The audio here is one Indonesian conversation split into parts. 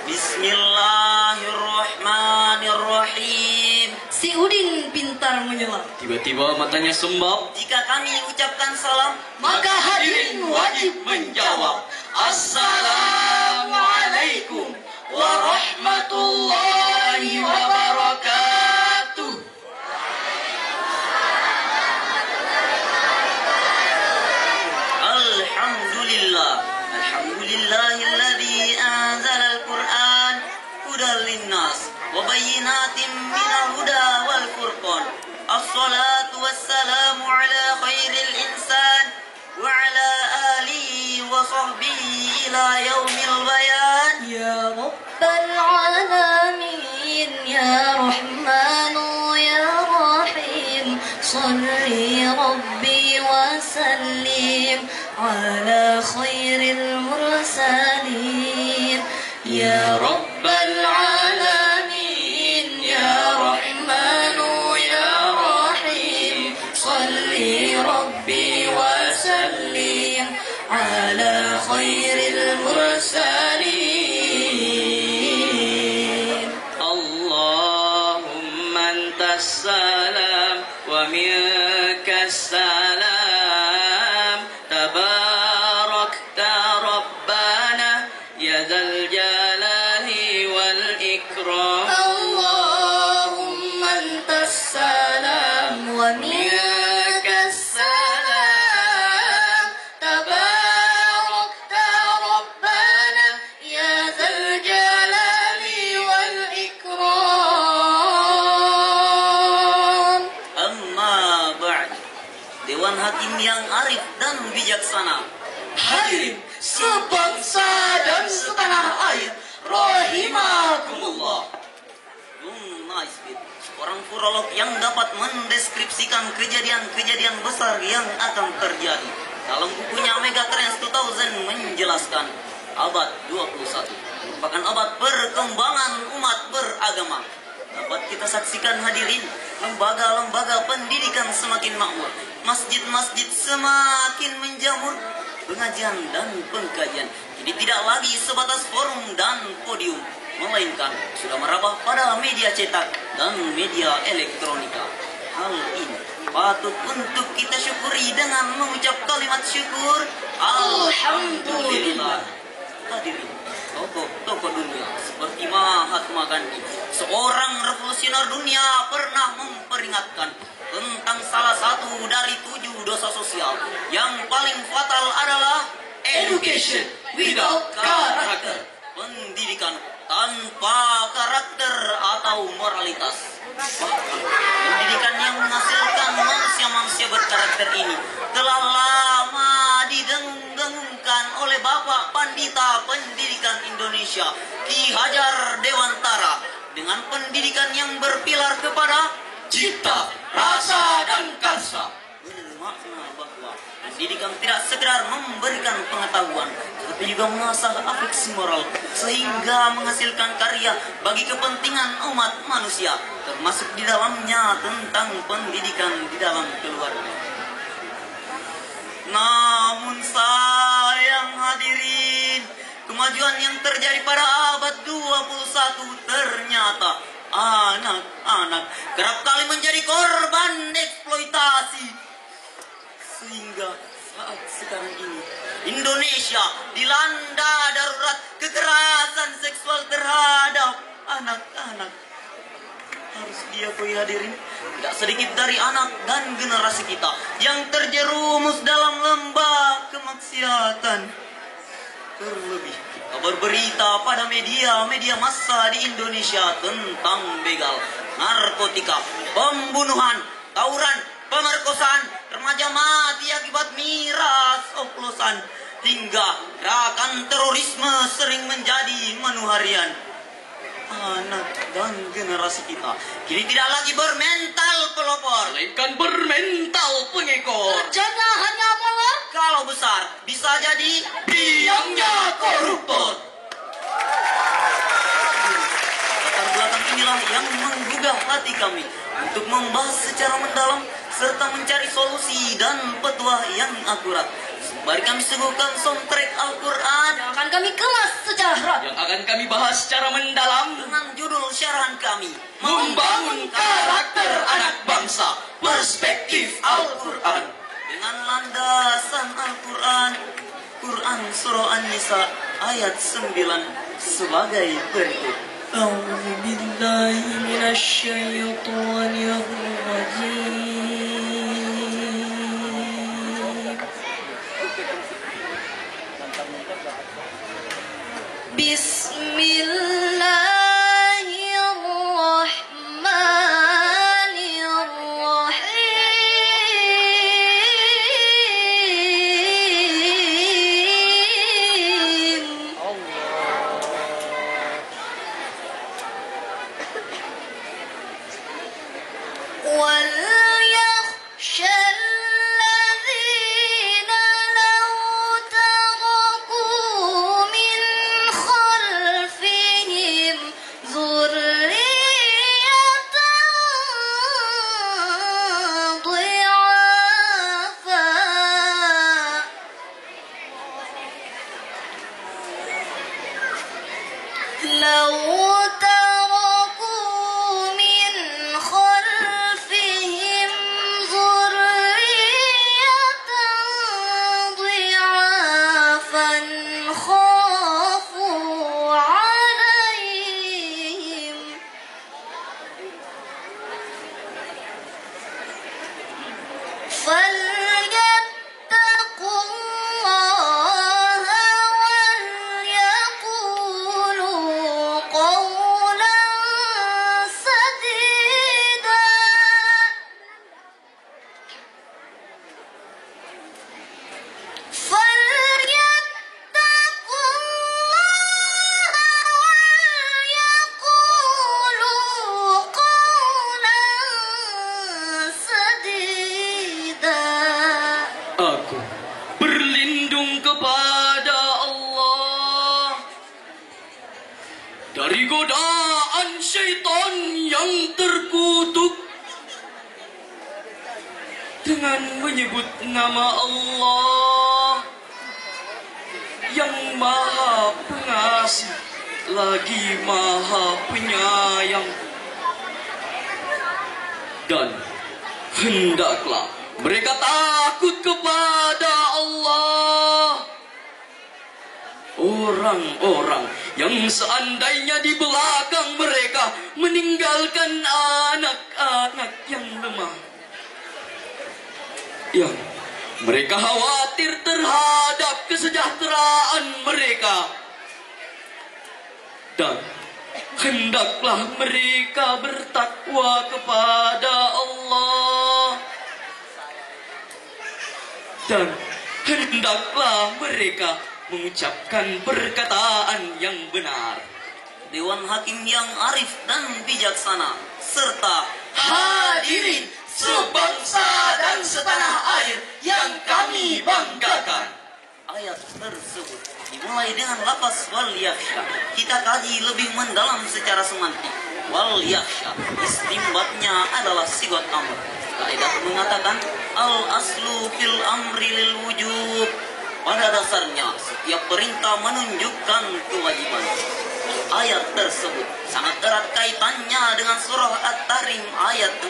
Bismillahirrahmanirrahim. Si Udin pintar menyelam. Tiba-tiba matanya sembab. Jika kami ucapkan salam, Maka hadirin wajib menjawab. Assalamualaikum warahmatullahi wabarakatuh. Alhamdulillah. Alhamdulillahilladzi anzala al-Qur'an hudan linnas wa bayyinatin minal huda wal furqan. Assalatu wassalamu ala khairil insan wa ala alihi wa sahbihi ila yaumil bayan. Ya Rabbal Alamin, Ya Rahmanu, Ya Rahim, Salli Rabbi wa Sallim ala khairil mursalin. Ya Rabbal Alamin, Ya Rahmanu, Ya Rahim, Salli Rabbi wa Sallim ala khairil mursalin. Allahumma antas salam wa minkas salam. Tabarakta Rabbana ya dzal jalali wal ikram. Allahumma antas salam wa minkas salam. Tabarakta Rabbana ya dzal jalali wal ikram. Amma ba'd. Dewan Hakim yang arif dan bijaksana, Hadirin sebangsa dan setanah air, rahimakumullah. Nice bit. Seorang furolog yang dapat mendeskripsikan kejadian-kejadian besar yang akan terjadi. Dalam bukunya Mega Trends 2000 menjelaskan abad 21 merupakan abad perkembangan umat beragama. Dapat kita saksikan hadirin, lembaga-lembaga pendidikan semakin makmur, masjid-masjid semakin menjamur, pengajian dan pengkajian ini tidak lagi sebatas forum dan podium, melainkan sudah merambah pada media cetak dan media elektronika. Hal ini patut untuk kita syukuri dengan mengucap kalimat syukur Alhamdulillah. Hadirin, tokoh dunia seperti Mahatma Gandhi, seorang revolusioner dunia, pernah memperingatkan tentang salah satu dari 7 dosa sosial yang paling fatal adalah Education without character. pendidikan tanpa karakter atau moralitas. Bahkan pendidikan yang menghasilkan manusia-manusia berkarakter ini telah lama didengung-dengungkan oleh Bapak Pandita Pendidikan Indonesia Ki Hajar Dewantara dengan pendidikan yang berpilar kepada Cipta, rasa, dan karsa. bermakna bahwa pendidikan tidak sekedar memberikan pengetahuan, tetapi juga mengasah afeksi moral sehingga menghasilkan karya bagi kepentingan umat manusia, termasuk di dalamnya tentang pendidikan di dalam keluarga. Namun sayang hadirin, kemajuan yang terjadi pada abad 21 ternyata anak-anak kerap kali menjadi korban eksploitasi. Sehingga saat sekarang ini Indonesia dilanda darurat kekerasan seksual terhadap anak-anak. Harus diakui hadirin, tidak sedikit dari anak dan generasi kita yang terjerumus dalam lembah kemaksiatan. Terlebih kabar berita pada media massa di Indonesia tentang begal, narkotika, pembunuhan, tawuran, pemerkosaan, remaja mati akibat miras oplosan, hingga gerakan terorisme sering menjadi menu harian. Anak dan generasi kita kini tidak lagi bermental pelopor, Melainkan bermental pengekor. Kerjanya hanya molor. kalau besar bisa jadi Biangnya koruptor. latar belakang inilah yang menggugah hati kami untuk membahas secara mendalam serta mencari solusi dan petuah yang akurat. Mari kami suguhkan soundtrack Al-Quran Yang akan kami kemas secara rapi. Yang akan kami bahas secara mendalam dengan judul syarahan kami, membangun karakter anak bangsa, perspektif Al-Quran. dengan landasan Al-Quran. Quran Surah An-Nisa ayat 9 sebagai berikut. أعوذ بالله من الشيطان الرجيم بسم الله الرحمن الرحيم وليخشى الذين لو تركوا من خلفهم ذرية ضعافا لو تركوا من خلفهم ذرية ضعافا خافوا عليهم فليتقوا الله وليقولوا قولا سديدا فليتقوا الله وليقولوا قولا سديدا Aku berlindung kepada Allah dari godaan syaitan yang terkutuk dengan menyebut nama Allah yang Maha Pengasih lagi Maha Penyayang. Dan hendaklah mereka takut kepada Allah. Orang-orang yang seandainya di belakang mereka meninggalkan anak-anak yang lemah, yang mereka khawatir terhadap kesejahteraan mereka, dan hendaklah mereka bertakwa kepada Allah, dan hendaklah mereka mengucapkan perkataan yang benar. Dewan Hakim yang arif dan bijaksana, serta Hadirin sebangsa dan setanah air yang kami banggakan. ayat tersebut dimulai dengan lafaz wal yakhsha. Kita kaji lebih mendalam secara semantik. Wal yakhsha istimbatnya adalah sigot amr. Kaidah mengatakan al aslu fil amri lil wujub. Pada dasarnya setiap perintah menunjukkan kewajiban. Ayat tersebut sangat erat kaitannya dengan surah At-Tahrim ayat 6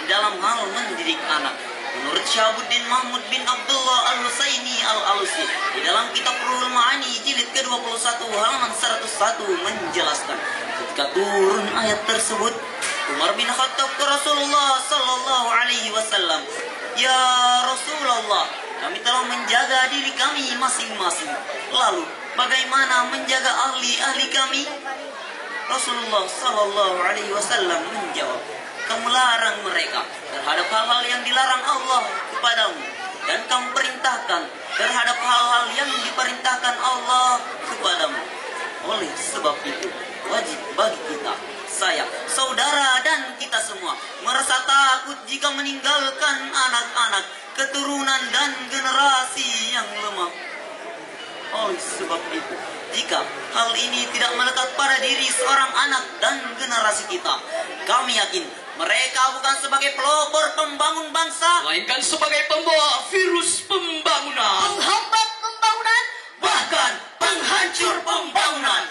dalam hal mendidik anak. Menurut Syahabuddin Mahmud bin Abdullah Al-Husaini Al-Alusi di dalam kitab Ruhul Ma'ani jilid ke-21 halaman 101 menjelaskan, ketika turun ayat tersebut, Umar bin Khattab ke Rasulullah sallallahu alaihi wasallam, "Ya Rasulullah, kami telah menjaga diri kami masing-masing. Lalu bagaimana menjaga ahli-ahli kami?" Rasulullah sallallahu alaihi wasallam menjawab, "Kamu larang mereka terhadap hal-hal yang dilarang Allah kepadamu, dan kamu perintahkan terhadap hal-hal yang diperintahkan Allah kepadamu. Oleh sebab itu, wajib bagi kita, saya, saudara, dan kita semua merasa takut jika meninggalkan anak-anak, keturunan, dan generasi yang lemah. Oleh sebab itu, jika hal ini tidak melekat pada diri seorang anak dan generasi kita, kami yakin mereka bukan sebagai pelopor pembangun bangsa, Melainkan sebagai pembawa virus pembangunan, Menghambat pembangunan, bahkan penghancur pembangunan."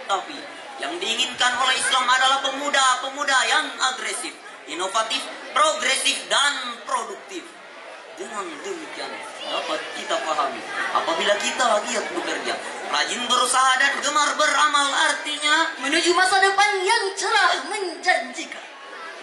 Tapi yang diinginkan oleh Islam adalah pemuda-pemuda yang agresif, inovatif, progresif, dan produktif. Dengan demikian dapat kita pahami, apabila kita giat bekerja, rajin berusaha dan gemar beramal, artinya menuju masa depan yang cerah menjanjikan.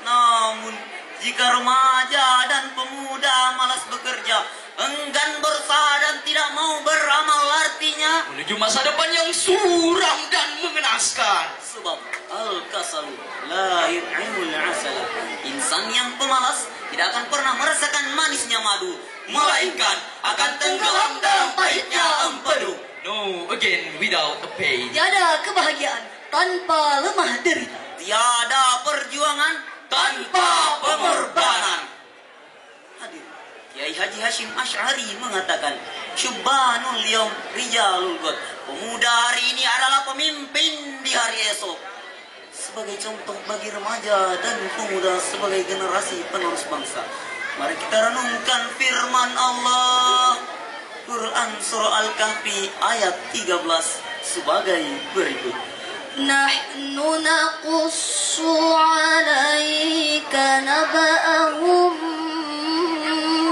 namun jika remaja dan pemuda malas bekerja, enggan berusaha dan tidak mau beramal, artinya menuju masa depan yang suram dan mengenaskan. sebab al-kasalu la yu'imul asala. Insan yang pemalas tidak akan pernah merasakan manisnya madu, melainkan akan tenggelam dalam pahitnya empedu. No again without a pain. Tiada kebahagiaan tanpa lemah derita. Tiada perjuangan tanpa pengorbanan. Hadir, Kiai Haji Hashim Asy'ari mengatakan, Syubbanul yawm rijalul ghad. Pemuda hari ini adalah pemimpin di hari esok. Sebagai contoh bagi remaja dan pemuda sebagai generasi penerus bangsa, mari kita renungkan firman Allah, Quran Surah Al-Kahfi ayat 13 sebagai berikut. Nahnu naqussu 'alaika naba'ahum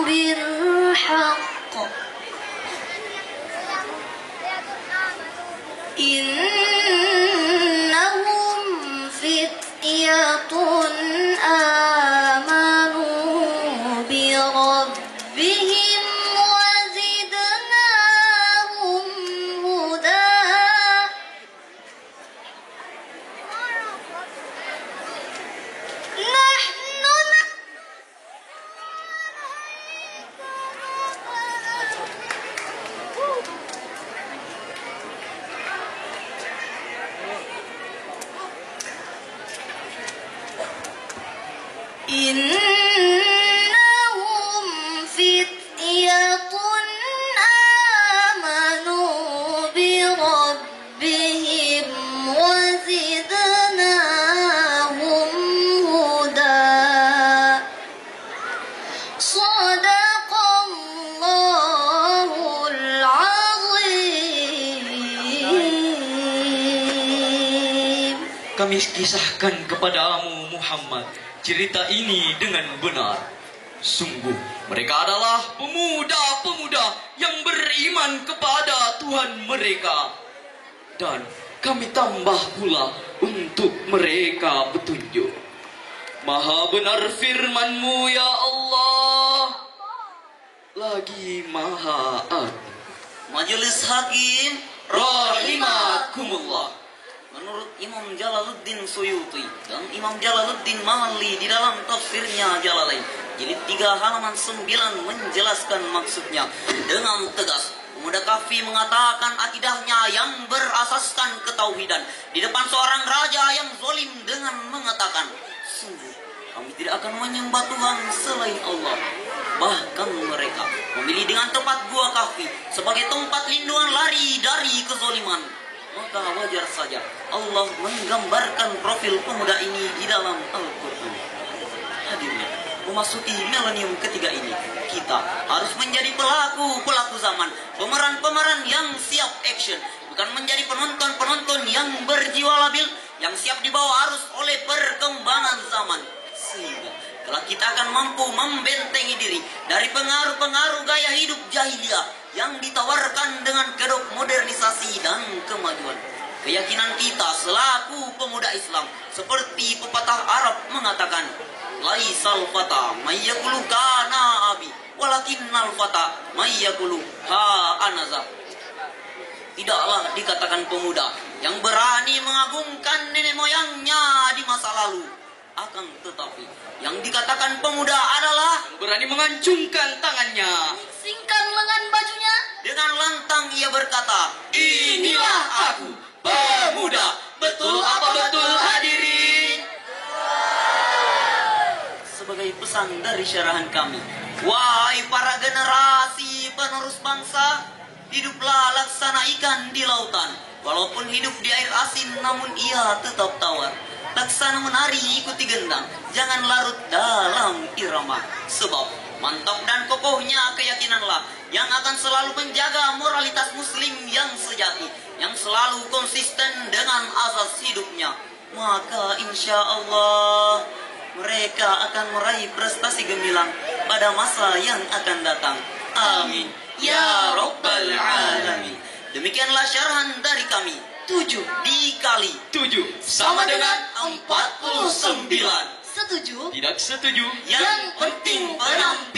bilhaqq. Innahum fityatun amanu bi rabbihim wa zidnahum huda. Innahum fityatun amanu bi rabbihim wa zidnahum huda. Shadaqallahul azim. Kami kisahkan kepadamu Muhammad cerita ini dengan benar. Sungguh mereka adalah pemuda-pemuda yang beriman kepada Tuhan mereka. Dan kami tambah pula untuk mereka petunjuk. Maha benar firman-Mu ya Allah, lagi maha adil. Majelis Hakim Rahimakumullah. Menurut Imam Jalaluddin Suyuti dan Imam Jalaluddin Mahalli di dalam tafsirnya Jalalain, jilid 3 halaman 9 menjelaskan maksudnya dengan tegas. Pemuda Kahfi mengatakan akidahnya yang berasaskan ketauhidan di depan seorang raja yang zalim dengan mengatakan, sungguh kami tidak akan menyembah Tuhan selain Allah. Bahkan mereka memilih dengan tempat gua Kahfi sebagai tempat lindungan lari dari kezaliman. Maka wajar saja Allah menggambarkan profil pemuda ini di dalam Al-Quran. Hadirnya, memasuki milenium ketiga ini, kita harus menjadi pelaku-pelaku zaman, pemeran-pemeran yang siap action, bukan menjadi penonton-penonton yang berjiwa labil, yang siap dibawa arus oleh perkembangan zaman. Sehingga kelak kita akan mampu membentengi diri dari pengaruh-pengaruh gaya hidup jahiliyah yang ditawarkan dengan kedok modernisasi dan kemajuan. Keyakinan kita selaku pemuda Islam seperti pepatah Arab mengatakan, laisal fata mayyakulu kana abi walakinnal fata mayyakulu ha anaza. Tidaklah dikatakan pemuda yang berani mengagungkan nenek moyangnya di masa lalu, akan tetapi yang dikatakan pemuda adalah Berani mengancungkan tangannya. Singkan lengan bajunya. dengan lantang ia berkata, Inilah aku, pemuda. Betul apa betul hadirin? sebagai pesan dari syarahan kami, wahai para generasi penerus bangsa, hiduplah laksana ikan di lautan. Walaupun hidup di air asin, namun ia tetap tawar. Laksana menari ikuti gendang, jangan larut dalam irama. Sebab Mantap dan kokohnya keyakinanlah yang akan selalu menjaga moralitas muslim yang sejati, yang selalu konsisten dengan azas hidupnya. Maka insya Allah mereka akan meraih prestasi gemilang pada masa yang akan datang. Amin ya Rabbal Alamin. Demikianlah syarahan dari kami. 7 dikali 7 sama dengan 49. Setuju? Tidak setuju. Yang penting penampilan.